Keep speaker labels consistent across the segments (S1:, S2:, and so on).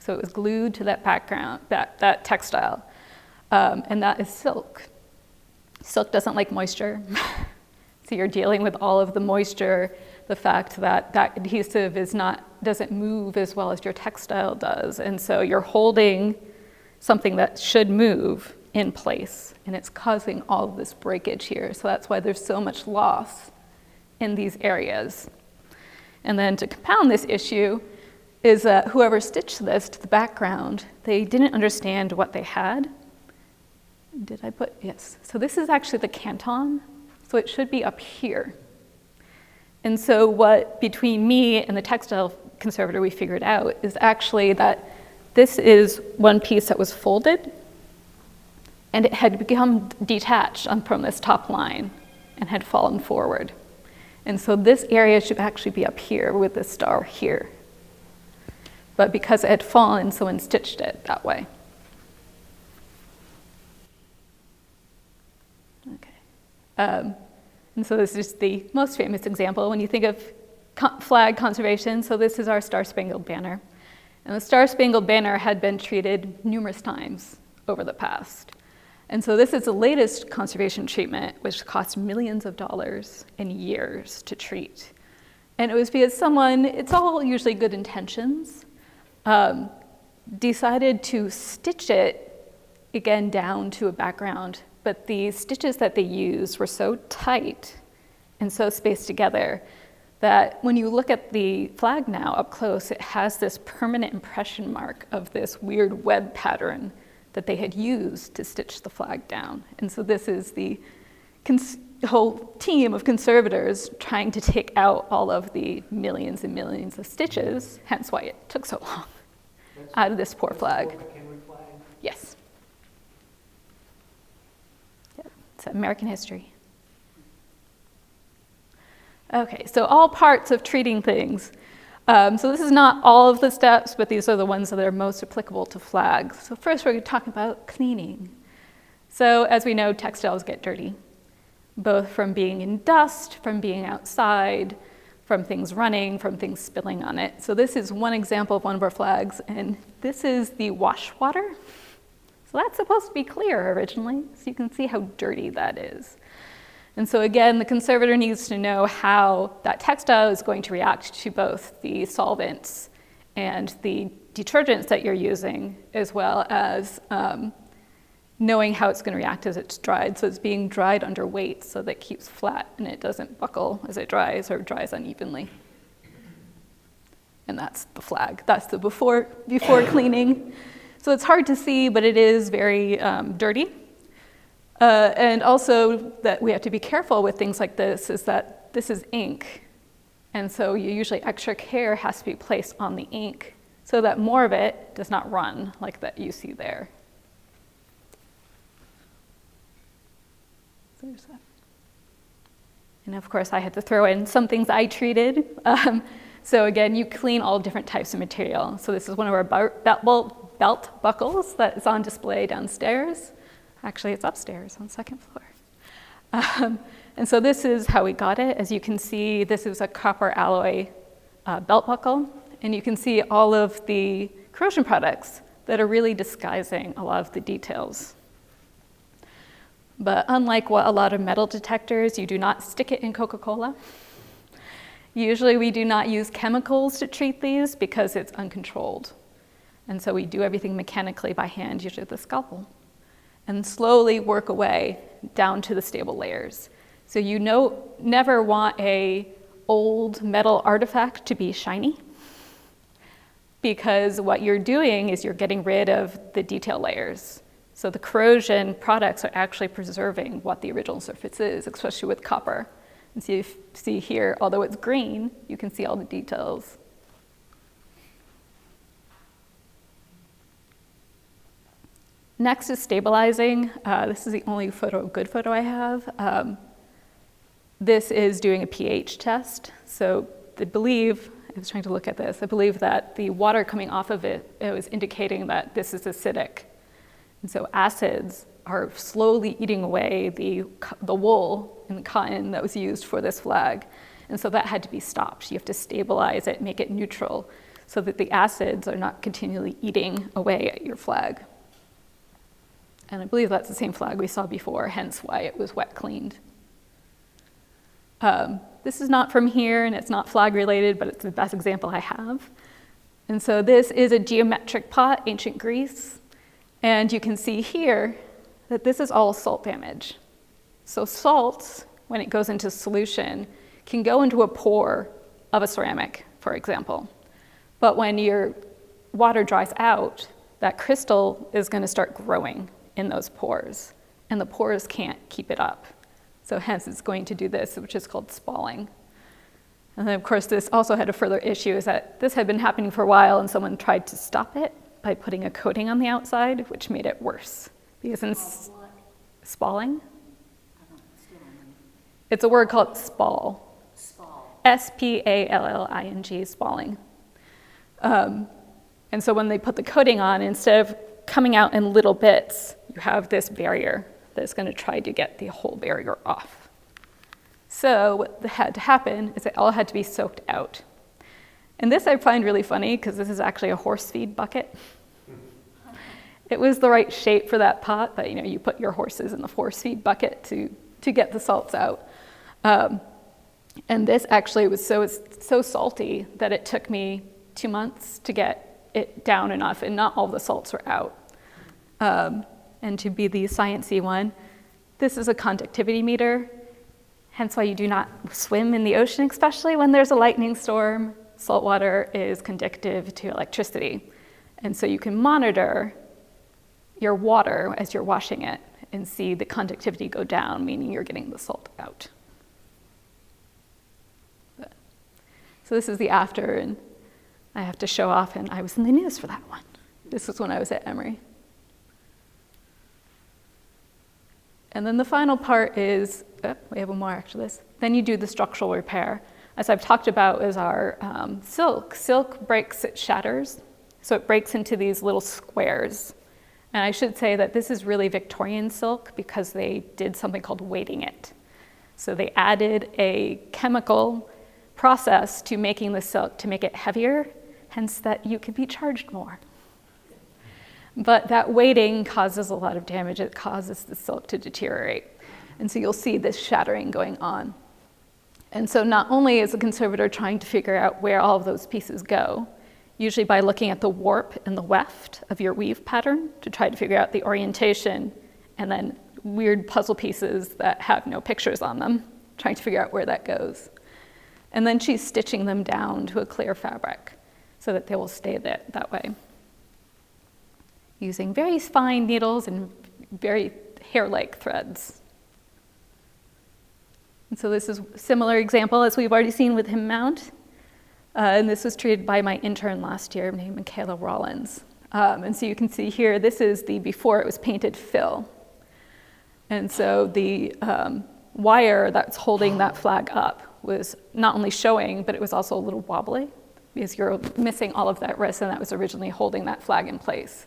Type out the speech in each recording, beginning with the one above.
S1: So it was glued to that background, that textile. And that is silk. Silk doesn't like moisture. So you're dealing with all of the moisture, the fact that that adhesive doesn't move as well as your textile does. And so you're holding something that should move in place, and it's causing all of this breakage here. So that's why there's so much loss in these areas. And then to compound this issue is that whoever stitched this to the background, they didn't understand what they had. Did I put, yes. So this is actually the canton, so it should be up here. And so what, between me and the textile conservator, we figured out is actually that this is one piece that was folded, and it had become detached from this top line and had fallen forward. And so this area should actually be up here with this star here. But because it had fallen, someone stitched it that way. Okay. And so this is the most famous example when you think of flag conservation. So this is our Star-Spangled Banner. And the Star-Spangled Banner had been treated numerous times over the past. And so this is the latest conservation treatment, which cost millions of dollars and years to treat. And it was because someone, it's all usually good intentions, decided to stitch it, again, down to a background. But the stitches that they used were so tight and so spaced together that when you look at the flag now up close, it has this permanent impression mark of this weird web pattern that they had used to stitch the flag down. And so this is the whole team of conservators trying to take out all of the millions and millions of stitches, hence why it took so long, out of this poor flag. Yes. Yep. It's American history. Okay, so all parts of treating things. So this is not all of the steps, but these are the ones that are most applicable to flags. So first we're going to talk about cleaning. So as we know, textiles get dirty, both from being in dust, from being outside, from things running, from things spilling on it. So this is one example of one of our flags, and this is the wash water. So that's supposed to be clear originally, so you can see how dirty that is. And so again, the conservator needs to know how that textile is going to react to both the solvents and the detergents that you're using, as well as knowing how it's going to react as it's dried. So it's being dried under weight so that it keeps flat and it doesn't buckle as it dries or dries unevenly. And that's the flag. That's the before cleaning. So it's hard to see, but it is very dirty. And also that we have to be careful with things like this is that this is ink. And so usually extra care has to be placed on the ink so that more of it does not run like that you see there. So there's that. And of course I had to throw in some things I treated. So again, you clean all different types of material. So this is one of our belt buckles that is on display downstairs. Actually, it's upstairs on the second floor. And so this is how we got it. As you can see, this is a copper alloy belt buckle. And you can see all of the corrosion products that are really disguising a lot of the details. But unlike what a lot of metal detectors, you do not stick it in Coca-Cola. Usually we do not use chemicals to treat these because it's uncontrolled. And so we do everything mechanically by hand, usually with a scalpel, and slowly work away down to the stable layers. So you never want an old metal artifact to be shiny, because what you're doing is you're getting rid of the detail layers. So the corrosion products are actually preserving what the original surface is, especially with copper. And so you see here, although it's green, you can see all the details. Next is stabilizing. This is the only good photo I have. This is doing a pH test. So I was trying to look at this, I believe that the water coming off of it was indicating that this is acidic. And so acids are slowly eating away the wool and the cotton that was used for this flag. And so that had to be stopped. You have to stabilize it, make it neutral, so that the acids are not continually eating away at your flag. And I believe that's the same flag we saw before, hence why it was wet cleaned. This is not from here, and it's not flag related, but it's the best example I have. And so this is a geometric pot, ancient Greece. And you can see here that this is all salt damage. So salt, when it goes into solution, can go into a pore of a ceramic, for example. But when your water dries out, that crystal is going to start growing in those pores, and the pores can't keep it up. So hence it's going to do this, which is called spalling. And then of course this also had a further issue, is that this had been happening for a while and someone tried to stop it by putting a coating on the outside, which made it worse. Because in spalling, it's a word called spall. S-P-A-L-L-I-N-G, spalling. And so when they put the coating on, instead of coming out in little bits, you have this barrier that's going to try to get the whole barrier off. So what had to happen is it all had to be soaked out. And this I find really funny because this is actually a horse feed bucket. It was the right shape for that pot, but you put your horses in the horse feed bucket to get the salts out. And this actually was so salty that it took me 2 months to get it down enough, and not all the salts were out. And to be the sciencey one, this is a conductivity meter, hence why you do not swim in the ocean, especially when there's a lightning storm. Salt water is conductive to electricity. And so you can monitor your water as you're washing it and see the conductivity go down, meaning you're getting the salt out. So this is the after, and I have to show off, and I was in the news for that one. This was when I was at Emory. And then the final part is, we have one more after this. Then you do the structural repair. As I've talked about is our silk. Silk breaks, it shatters. So it breaks into these little squares. And I should say that this is really Victorian silk because they did something called weighting it. So they added a chemical process to making the silk to make it heavier, hence that you could be charged more. But that weighting causes a lot of damage. It causes the silk to deteriorate. And so you'll see this shattering going on. And so not only is the conservator trying to figure out where all of those pieces go, usually by looking at the warp and the weft of your weave pattern to try to figure out the orientation, and then weird puzzle pieces that have no pictures on them, trying to figure out where that goes. And then she's stitching them down to a clear fabric so that they will stay that way, using very fine needles and very hair-like threads. And so this is a similar example as we've already seen with hymn mount. And this was treated by my intern last year named Michaela Rollins. And so you can see here, this is the before it was painted fill. And so the wire that's holding that flag up was not only showing, but it was also a little wobbly because you're missing all of that resin that was originally holding that flag in place.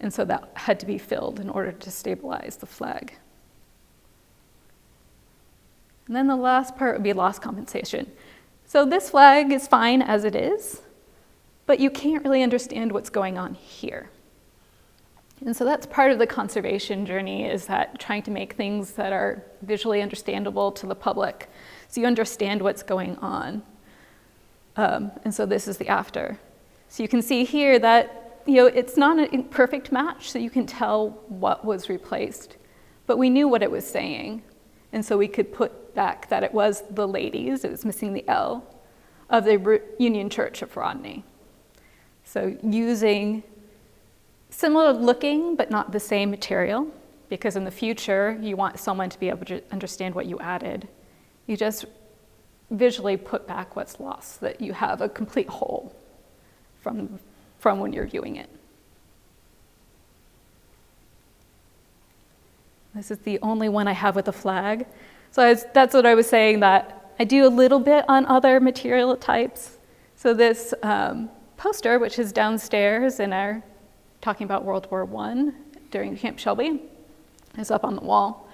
S1: And so that had to be filled in order to stabilize the flag. And then the last part would be loss compensation. So this flag is fine as it is, but you can't really understand what's going on here. And so that's part of the conservation journey, is that trying to make things that are visually understandable to the public so you understand what's going on. And so this is the after. So you can see here that it's not a perfect match, so you can tell what was replaced, but we knew what it was saying. And so we could put back that it was the ladies, it was missing the L, of the Union Church of Rodney. So using similar looking, but not the same material, because in the future, you want someone to be able to understand what you added. You just visually put back what's lost, so that you have a complete whole from when you're viewing it. This is the only one I have with a flag. So that's what I was saying, that I do a little bit on other material types. So this poster, which is downstairs in our talking about World War I during Camp Shelby, is up on the wall.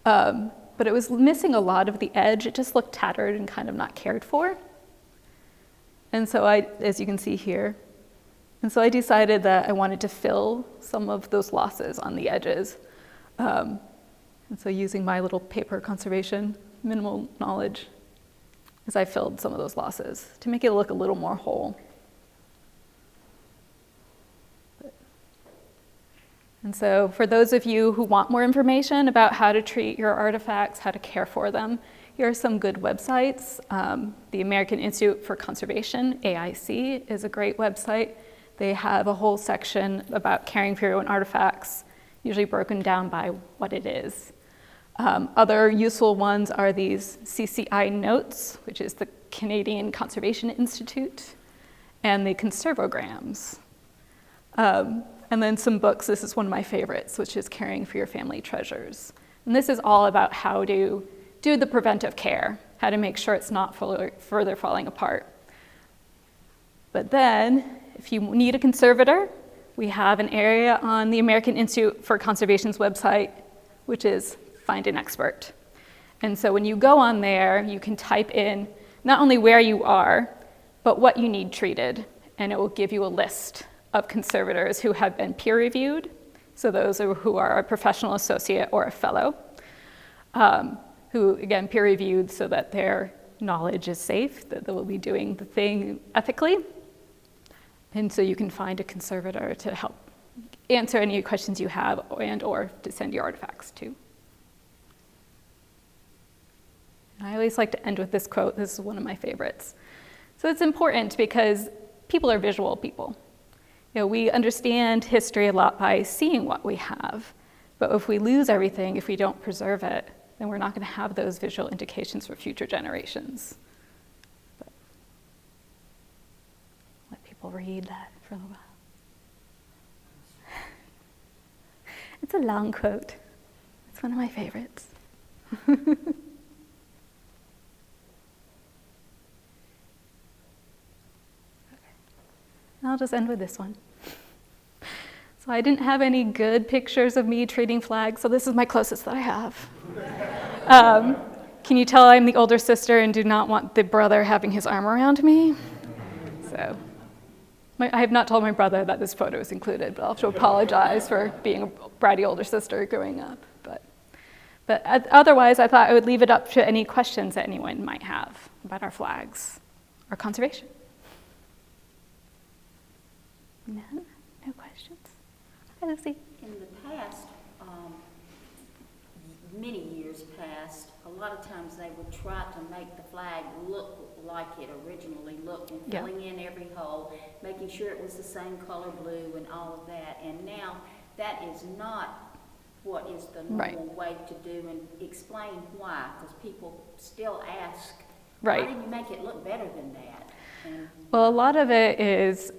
S1: But it was missing a lot of the edge. It just looked tattered and kind of not cared for. And so as you can see here, and so I decided that I wanted to fill some of those losses on the edges. And so using my little paper conservation minimal knowledge, as I filled some of those losses to make it look a little more whole. And so for those of you who want more information about how to treat your artifacts, how to care for them, here are some good websites. The American Institute for Conservation, AIC, is a great website. They have a whole section about caring for your own artifacts, usually broken down by what it is. Other useful ones are these CCI notes, which is the Canadian Conservation Institute, and the conservograms. And then some books. This is one of my favorites, which is Caring for Your Family Treasures. And this is all about how to do the preventive care, how to make sure it's not further falling apart. But then, if you need a conservator, we have an area on the American Institute for Conservation's website, which is Find an Expert. And so when you go on there, you can type in not only where you are, but what you need treated, and it will give you a list of conservators who have been peer-reviewed, so those who are a professional associate or a fellow, who, again, peer-reviewed so that their knowledge is safe, that they will be doing the thing ethically. And so you can find a conservator to help answer any questions you have and or to send your artifacts to. I always like to end with this quote. This is one of my favorites. So it's important because people are visual people. We understand history a lot by seeing what we have, but if we lose everything, if we don't preserve it, then we're not going to have those visual indications for future generations. But let people read that for a little while. It's a long quote. It's one of my favorites. I'll just end with this one. So I didn't have any good pictures of me treating flags, so this is my closest that I have. Can you tell I'm the older sister and do not want the brother having his arm around me? So I have not told my brother that this photo is included, but I'll have to apologize for being a bratty older sister growing up. But otherwise, I thought I would leave it up to any questions that anyone might have about our flags or conservation. No? No questions? Hi, Lucy.
S2: In the past, many years past, a lot of times they would try to make the flag look like it originally looked, and filling in every hole, making sure it was the same color blue and all of that. And now that is not what is the normal way to do, and explain why, because people still ask, why didn't you make it look better than that? And
S1: well, a lot of it is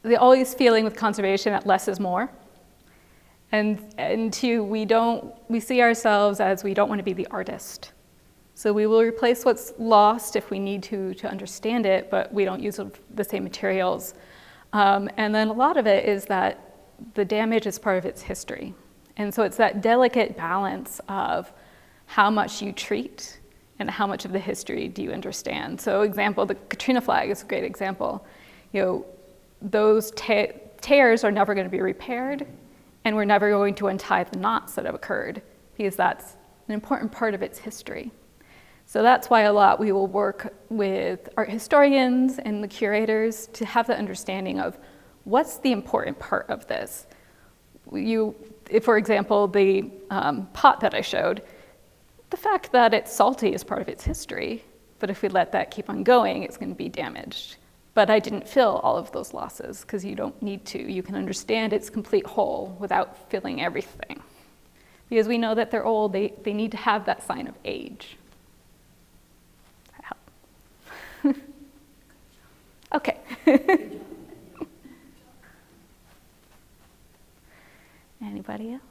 S1: the always feeling with conservation that less is more. And two, we see ourselves as we don't want to be the artist. So we will replace what's lost if we need to understand it, but we don't use the same materials. And then a lot of it is that the damage is part of its history. And so it's that delicate balance of how much you treat and how much of the history do you understand. So example, the Katrina flag is a great example. Those tears are never going to be repaired, and we're never going to untie the knots that have occurred, because that's an important part of its history. So that's why a lot we will work with art historians and the curators to have the understanding of what's the important part of this. If, for example, the pot that I showed, the fact that it's salty is part of its history, but if we let that keep on going, it's going to be damaged. But I didn't fill all of those losses, because you don't need to. You can understand its complete whole without filling everything. Because we know that they're old, they need to have that sign of age. That help? Okay. Anybody else?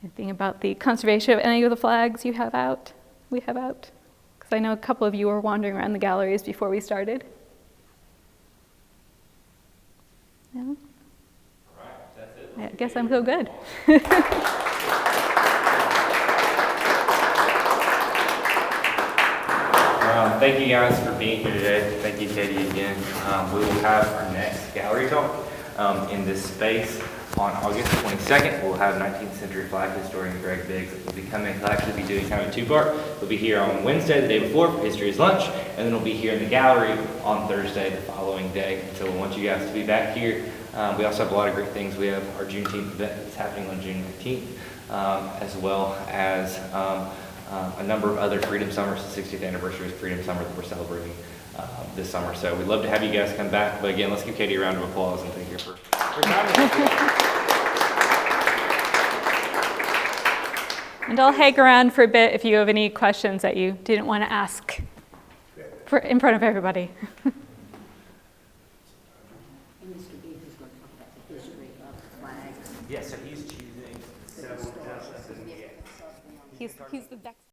S1: Anything about the conservation of any of the flags we have out? Because I know a couple of you were wandering around the galleries before we started. No?
S3: All right, that's it.
S1: I guess I'm so good.
S3: Thank you guys for being here today. Thank you, Katie, again. We will have our next gallery talk in this space on August 22nd. We'll have 19th century flag historian Greg Biggs that will be coming. He'll actually be doing kind of a two-part. We'll be here on Wednesday, the day before, for History is Lunch, and then we'll be here in the gallery on Thursday, the following day. So we want you guys to be back here. We also have a lot of great things. We have our Juneteenth event that's happening on June 19th, as well as a number of other Freedom Summers. The 60th anniversary of Freedom Summer that we're celebrating this summer. So we'd love to have you guys come back. But again, let's give Katie a round of applause and thank her for coming.
S1: And I'll hang around for a bit if you have any questions that you didn't want to ask in front of everybody.
S2: And Mr. Biggs is going to talk about the history of the flags.
S3: Yeah, so he's choosing several.
S1: He's the next.